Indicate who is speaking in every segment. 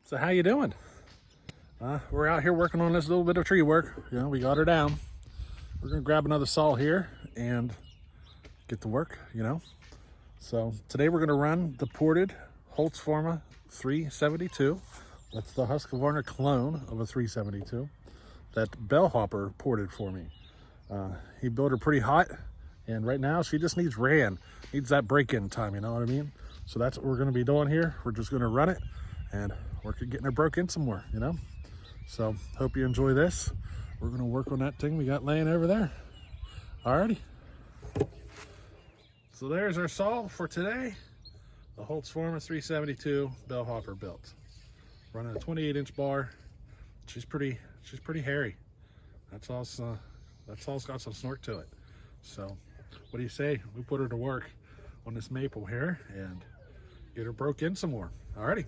Speaker 1: So how you doing? We're out here working on this little bit of tree work. You know, we got her down. We're gonna grab another saw here and get to work, you know. So today we're gonna run the ported Holtzfforma 372. That's the Husqvarna clone of a 372 that Bellhopper ported for me. He built her pretty hot, and right now she just needs that break-in time, you know what I mean? So that's what we're gonna be doing here. We're just gonna run it and work at getting her broke in some more, you know? So hope you enjoy this. We're gonna work on that thing we got laying over there. Alrighty. So there's our saw for today. The Holtzfforma 372 Bellhopper built. Running a 28-inch bar. She's pretty hairy. That's all's got some snort to it. So what do you say? We put her to work on this maple here and get her broke in some more. Alrighty.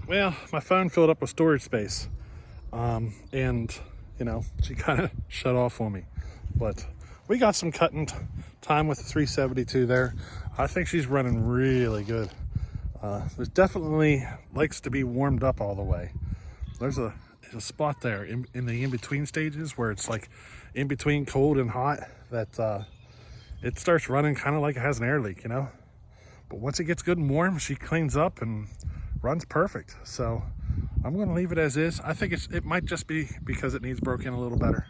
Speaker 1: Well, my phone filled up with storage space, and you know, she kind of shut off on me. But we got some cutting time with the 372 there. I think she's running really good. There's definitely likes to be warmed up all the way. There's a spot there in the in-between stages where it's like in between cold and hot that it starts running kind of like it has an air leak, you know. But once it gets good and warm, she cleans up and runs perfect. So I'm going to leave it as is. I think it might just be because it needs broken a little better.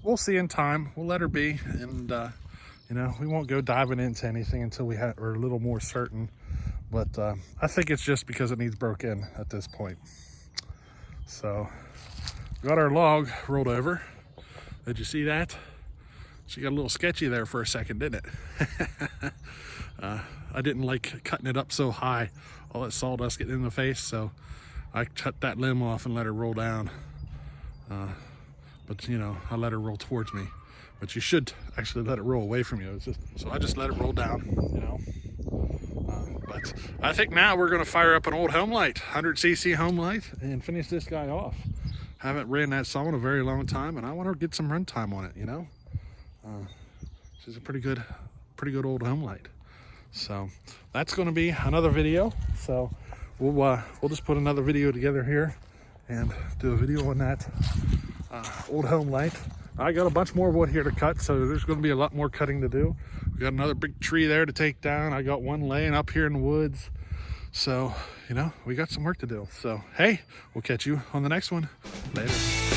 Speaker 1: We'll see in time. We'll let her be, and you know, we won't go diving into anything until we're a little more certain. But I think it's just because it needs broken at this point. So got our log rolled over. Did you see that? She got a little sketchy there for a second, didn't it? I didn't like cutting it up so high, all that sawdust getting in the face, so I cut that limb off and let her roll down. But you know, I let her roll towards me. But you should actually let it roll away from you. So I just let it roll down, you know. But I think now we're going to fire up an old home light, 100cc home light, and finish this guy off. Haven't ran that saw in a very long time, and I want to get some run time on it, you know. She's a pretty good old home light. So that's going to be another video. So we'll just put another video together here and do a video on that old home light. I got a bunch more wood here to cut, so there's going to be a lot more cutting to do. We got another big tree there to take down. I got one laying up here in the woods. So, you know, we got some work to do. So, hey, we'll catch you on the next one. Later.